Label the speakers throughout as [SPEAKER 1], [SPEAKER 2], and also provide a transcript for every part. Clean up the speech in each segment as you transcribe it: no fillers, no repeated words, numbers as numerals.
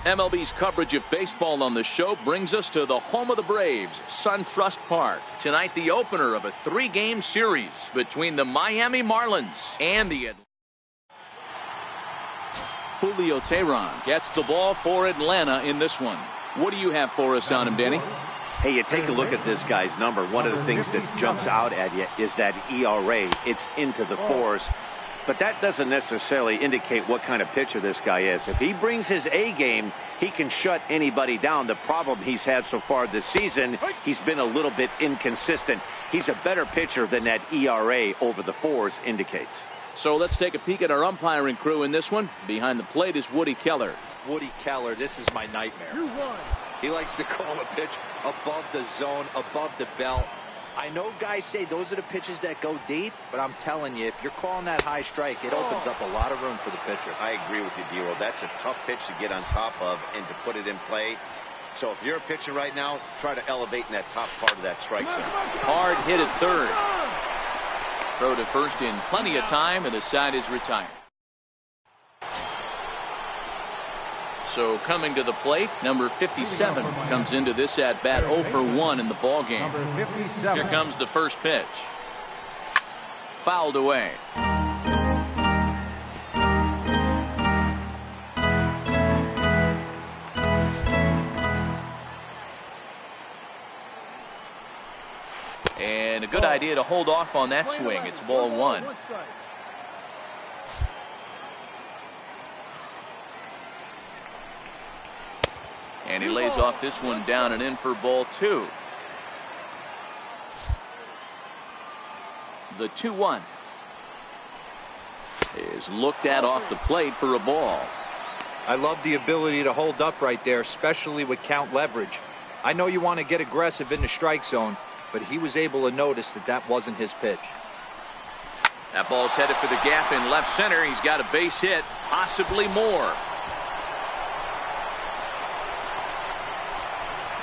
[SPEAKER 1] MLB's coverage of baseball on the show brings us to the home of the Braves, SunTrust Park. Tonight, the opener of a 3-game series between the Miami Marlins and the Julio Teheran gets the ball for Atlanta in this one. What do you have for us on him, Danny?
[SPEAKER 2] Hey, you take a look at this guy's number. One of the things that jumps out at you is that ERA. It's into the fours. But that doesn't necessarily indicate what kind of pitcher this guy is. If he brings his A game, he can shut anybody down. The problem he's had so far this season, he's been a little bit inconsistent. He's a better pitcher than that ERA over the fours indicates.
[SPEAKER 1] So let's take a peek at our umpiring crew in this one. Behind the plate is Woody Keller.
[SPEAKER 3] Woody Keller, this is my nightmare. He likes to call a pitch above the zone, above the belt. I know guys say those are the pitches that go deep, but I'm telling you, if you're calling that high strike, it opens up a lot of room for the pitcher.
[SPEAKER 2] I agree with you, D-Roll. That's a tough pitch to get on top of and to put it in play. So if you're a pitcher right now, try to elevate in that top part of that strike zone.
[SPEAKER 1] Hard hit at third. Throw to first in plenty of time, and the side is retired. So coming to the plate, number 57 comes into this at bat 0 for 1 in the ball game. Here comes the first pitch. Fouled away. And a good idea to hold off on that swing. It's ball 1. And he lays off this one down and in for ball 2. The 2-1 is looked at off the plate for a ball.
[SPEAKER 3] I love the ability to hold up right there, especially with count leverage. I know you want to get aggressive in the strike zone, but he was able to notice that that wasn't his pitch.
[SPEAKER 1] That ball's headed for the gap in left center. He's got a base hit, possibly more.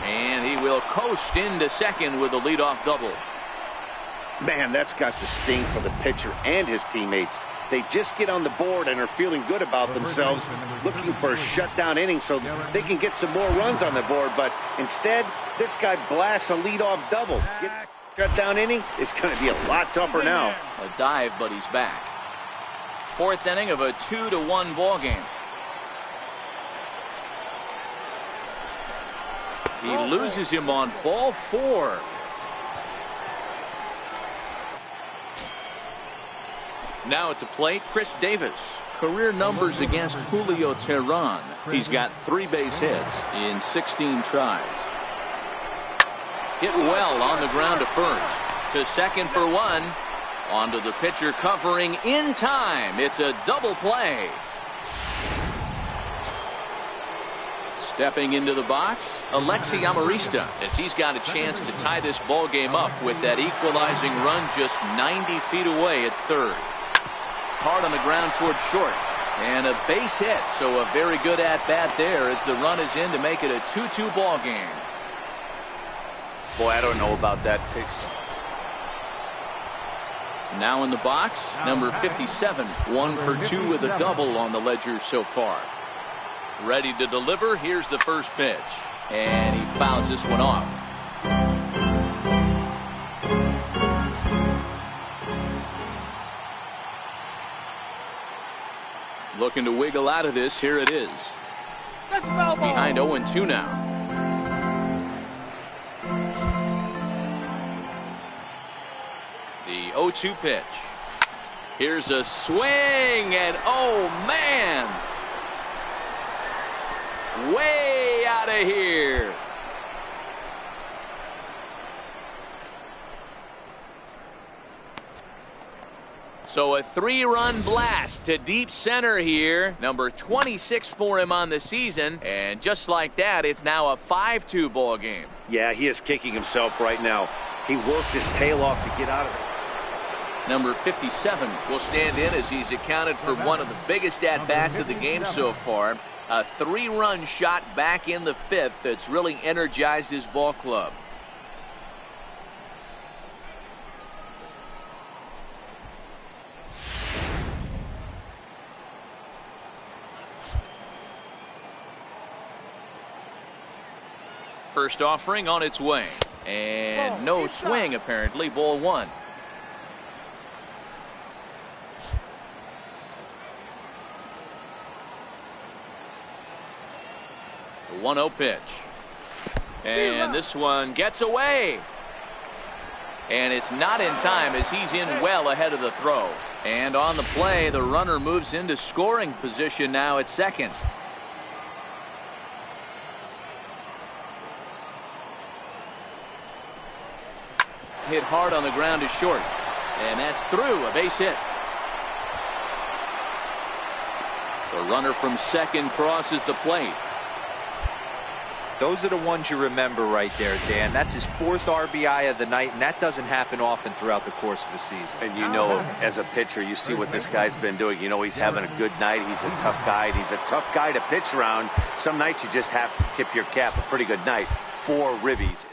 [SPEAKER 1] And he will coast into second with a leadoff double.
[SPEAKER 2] Man, that's got the sting for the pitcher and his teammates. They just get on the board and are feeling good about themselves, looking for a shutdown inning so they can get some more runs on the board. But instead, this guy blasts a leadoff double. Shutdown inning is going to be a lot tougher now.
[SPEAKER 1] A dive, but he's back. Fourth inning of a 2-1 ball game. He loses him on ball 4. Now at the plate, Chris Davis. Career numbers against Julio Teheran. He's got 3 base hits in 16 tries. Hit well on the ground to first. To second for 1. Onto the pitcher covering in time. It's a double play. Stepping into the box, Alexi Amarista, as he's got a chance to tie this ball game up with that equalizing run just 90 feet away at third. Hard on the ground toward short. And a base hit, so a very good at-bat there as the run is in to make it a 2-2 ball game.
[SPEAKER 2] Boy, I don't know about that pitch.
[SPEAKER 1] Now in the box, number 57, 1 for 2 with a double on the ledger so far. Ready to deliver. Here's the first pitch. And he fouls this one off. Looking to wiggle out of this. Here it is. Behind 0-2 now. The 0-2 pitch. Here's a swing, and oh man! Way out of here. So a 3-run blast to deep center here. Number 26 for him on the season. And just like that, it's now a 5-2 ball game.
[SPEAKER 2] Yeah, he is kicking himself right now. He worked his tail off to get out of it.
[SPEAKER 1] Number 57 will stand in as he's accounted for one of the biggest at-bats of the game so far. A 3-run shot back in the 5th that's really energized his ball club. First offering on its way. And no swing, apparently. Ball one. The 1-0 pitch. And this one gets away. And it's not in time as he's in well ahead of the throw. And on the play, the runner moves into scoring position now at second. Hit hard on the ground to short. And that's through, a base hit. The runner from second crosses the plate.
[SPEAKER 3] Those are the ones you remember right there, Dan. That's his 4th RBI of the night, and that doesn't happen often throughout the course of a season.
[SPEAKER 2] And you know, as a pitcher, you see what this guy's been doing. You know, he's having a good night. He's a tough guy, and he's a tough guy to pitch around. Some nights you just have to tip your cap. A pretty good night. 4 ribbies.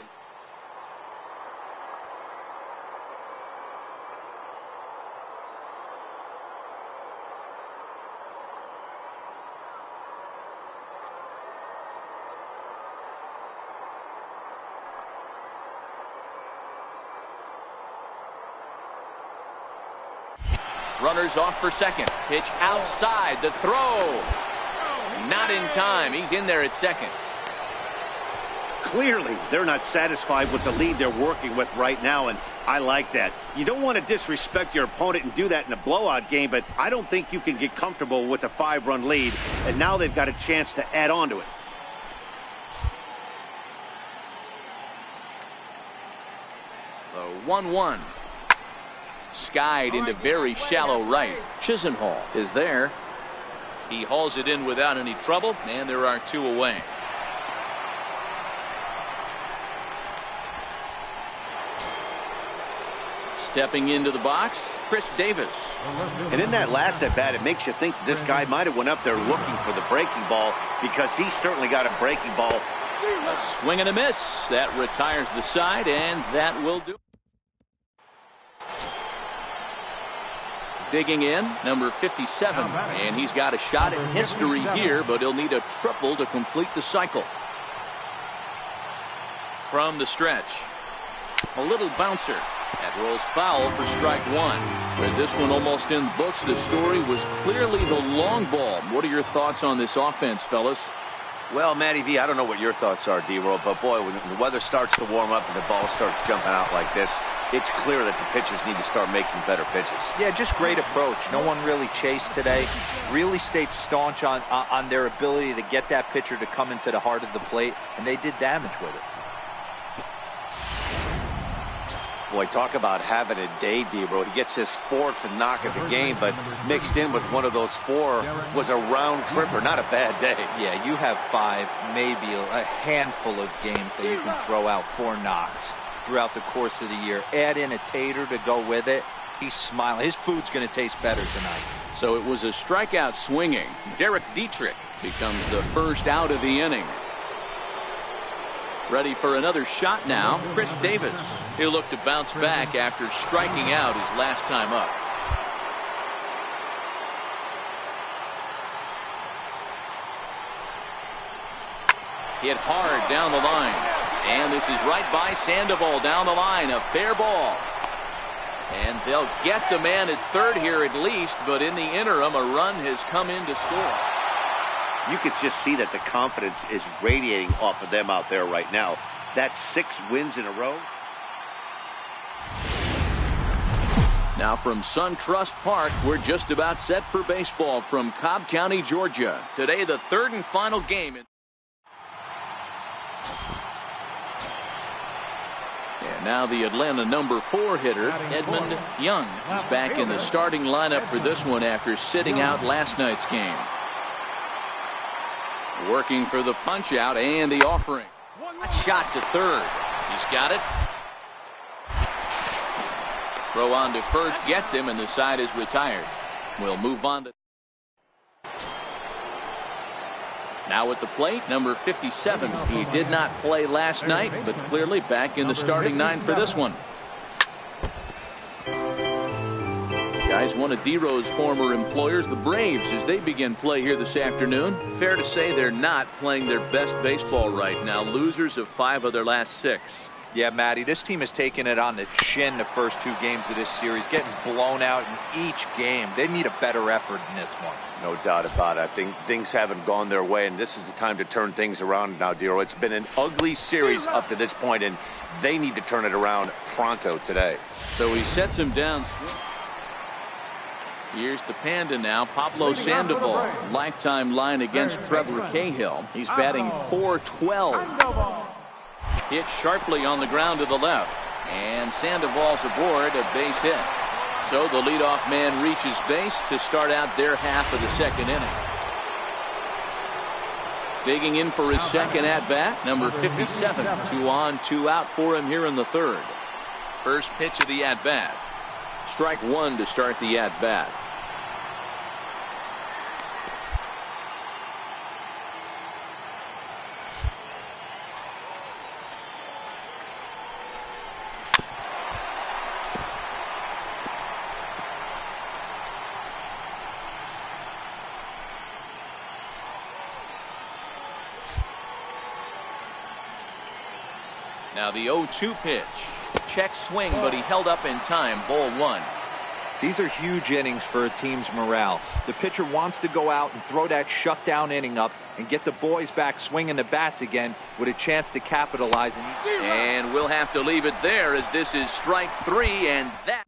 [SPEAKER 1] Runners off for second. Pitch outside. The throw. Not in time. He's in there at second.
[SPEAKER 2] Clearly, they're not satisfied with the lead they're working with right now, and I like that. You don't want to disrespect your opponent and do that in a blowout game, but I don't think you can get comfortable with a 5-run lead, and now they've got a chance to add on to it.
[SPEAKER 1] The 1-1. Skied into very shallow right. Chisenhall is there. He hauls it in without any trouble, and there are 2 away. Stepping into the box, Chris Davis.
[SPEAKER 2] And in that last at bat, it makes you think this guy might have went up there looking for the breaking ball, because he certainly got a breaking ball.
[SPEAKER 1] A swing and a miss. That retires the side, and that will do. Digging in, number 57, and he's got a shot at history here, but he'll need a triple to complete the cycle. From the stretch, a little bouncer. That rolls foul for strike 1. With this one almost in books, the story was clearly the long ball. What are your thoughts on this offense, fellas?
[SPEAKER 2] Well, Matty V, I don't know what your thoughts are, D-Roll, but boy, when the weather starts to warm up and the ball starts jumping out like this, it's clear that the pitchers need to start making better pitches.
[SPEAKER 3] Yeah, just great approach. No one really chased today. Really stayed staunch on their ability to get that pitcher to come into the heart of the plate, and they did damage with it.
[SPEAKER 2] Boy, talk about having a day, D-Bro. He gets his 4th knock of the game, but mixed in with one of those 4 was a round tripper. Not a bad day.
[SPEAKER 3] Yeah, you have 5, maybe a handful of games that you can throw out 4 knocks throughout the course of the year. Add in a tater to go with it. He's smiling. His food's going to taste better tonight.
[SPEAKER 1] So it was a strikeout swinging. Derek Dietrich becomes the first out of the inning. Ready for another shot now, Chris Davis. He'll look to bounce back after striking out his last time up. Hit hard down the line. And this is right by Sandoval down the line. A fair ball. And they'll get the man at third here at least, but in the interim, a run has come in to score.
[SPEAKER 2] You can just see that the confidence is radiating off of them out there right now. That's 6 wins in a row.
[SPEAKER 1] Now from SunTrust Park, we're just about set for baseball from Cobb County, Georgia. Today, the 3rd and final game. And now the Atlanta number 4 hitter, Edmund Young, is back in the starting lineup for this one after sitting out last night's game. Working for the punch out and the offering. Shot to third. He's got it. Throw on to first gets him, and the side is retired. We'll move on to now at the plate, number 57. He did not play last night, but clearly back in the starting 9 for this one. Guys, one of D-Rose former employers, the Braves, as they begin play here this afternoon. Fair to say they're not playing their best baseball right now. Losers of 5 of their last 6.
[SPEAKER 3] Yeah, Matty, this team has taken it on the chin the first 2 games of this series, getting blown out in each game. They need a better effort in this one.
[SPEAKER 2] No doubt about it. I think things haven't gone their way, and this is the time to turn things around now, Dero. It's been an ugly series up to this point, and they need to turn it around pronto today.
[SPEAKER 1] So he sets him down. Here's the Panda now, Pablo Sandoval. Lifetime line against Trevor Cahill. He's batting .412. Hit sharply on the ground to the left. And Sandoval's aboard, a base hit. So the leadoff man reaches base to start out their half of the second inning. Digging in for his second at-bat, number 57. 2 on, 2 out for him here in the third. First pitch of the at-bat. Strike 1 to start the at-bat. Now the 0-2 pitch. Check swing, but he held up in time. Ball 1.
[SPEAKER 3] These are huge innings for a team's morale. The pitcher wants to go out and throw that shutdown inning up and get the boys back swinging the bats again with a chance to capitalize.
[SPEAKER 1] And we'll have to leave it there as this is strike 3, and that.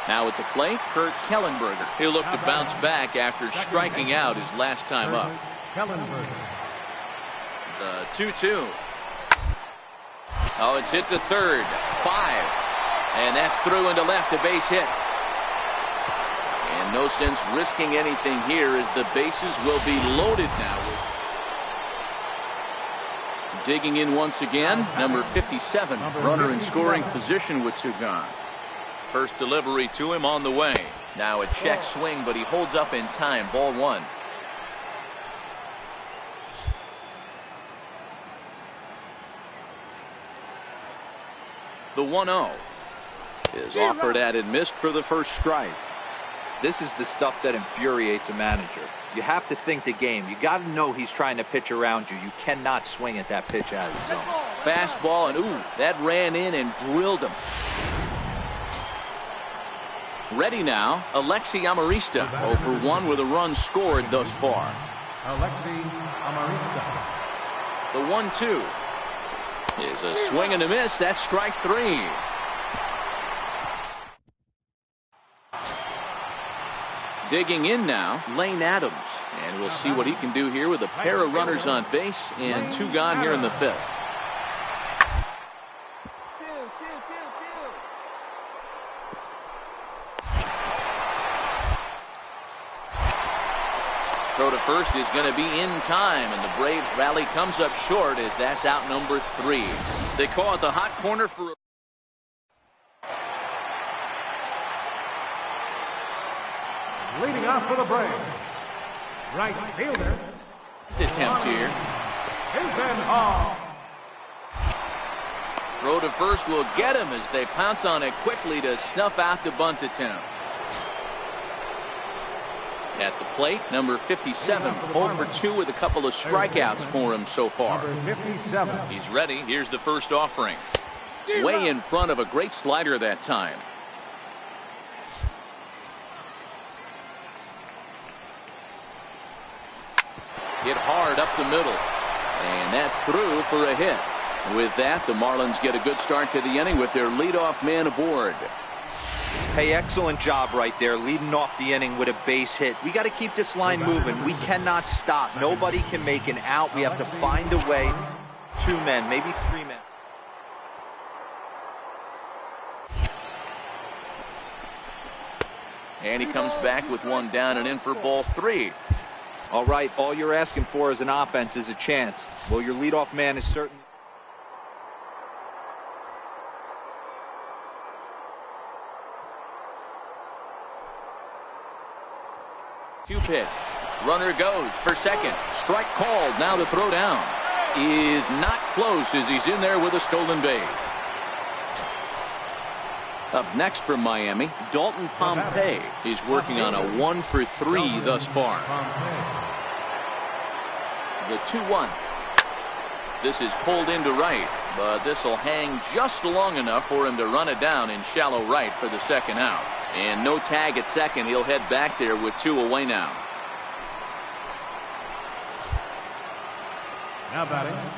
[SPEAKER 1] Now at the plate, Kurt Kellenberger. He'll look to bounce back after striking out his last time up. The 2-2. Oh, it's hit to third. 5. And that's through into left, a base hit. And no sense risking anything here as the bases will be loaded now. Digging in once again, number 57. Runner in scoring position with 2 gone. First delivery to him on the way. Now a check swing, but he holds up in time. Ball 1. The 1-0 is offered at and missed for the first strike.
[SPEAKER 3] This is the stuff that infuriates a manager. You have to think the game. You got to know he's trying to pitch around you. You cannot swing at that pitch out of the zone.
[SPEAKER 1] Fastball, and ooh, that ran in and drilled him. Ready now, Alexi Amarista. 0 for 1 with a run scored thus far.
[SPEAKER 4] Alexi Amarista.
[SPEAKER 1] The 1-2 is a swing and a miss. That's strike 3. Digging in now, Lane Adams. And we'll see what he can do here with a pair of runners on base and 2 gone here in the 5th. Throw to first is going to be in time, and the Braves rally comes up short as that's out number 3. They call it the hot corner for
[SPEAKER 4] Leading off for the Braves, right fielder.
[SPEAKER 1] attempt here.
[SPEAKER 4] Hall.
[SPEAKER 1] Throw to first will get him as they pounce on it quickly to snuff out the bunt attempt. At the plate, number 57, 0 for 2 with a couple of strikeouts for him so far.
[SPEAKER 4] Number 57.
[SPEAKER 1] He's ready. Here's the first offering. Way in front of a great slider that time. Hit hard up the middle. And that's through for a hit. With that, the Marlins get a good start to the inning with their leadoff man aboard.
[SPEAKER 3] Hey, excellent job right there, leading off the inning with a base hit. We got to keep this line moving. We cannot stop. Nobody can make an out. We have to find a way. 2 men, maybe 3 men.
[SPEAKER 1] And he comes back with 1 down and in for ball 3.
[SPEAKER 3] All right, all you're asking for as an offense is a chance. Well, your leadoff man is certain.
[SPEAKER 1] 2 pitch. Runner goes for second. Strike called. Now the throw down is not close as he's in there with a stolen base. Up next from Miami, Dalton Pompey. He's working on a 1-for-3 thus far. The 2-1. This is pulled into right, but this will hang just long enough for him to run it down in shallow right for the second out. And no tag at second. He'll head back there with 2 away now.
[SPEAKER 4] Now batting,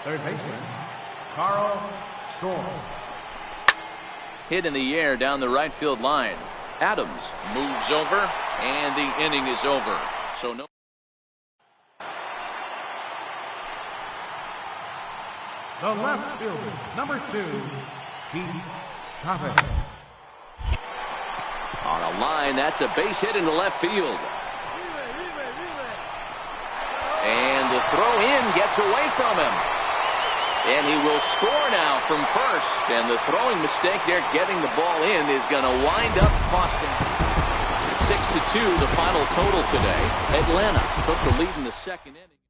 [SPEAKER 4] third baseman, Carl Storm.
[SPEAKER 1] Hit in the air down the right field line. Adams moves over, and the inning is over. So no.
[SPEAKER 4] The left fielder, number 2, Pete Chavez.
[SPEAKER 1] On a line, that's a base hit into left field. And the throw in gets away from him. And he will score now from first. And the throwing mistake there getting the ball in is going to wind up costing. 6-2 the final total today. Atlanta took the lead in the second inning.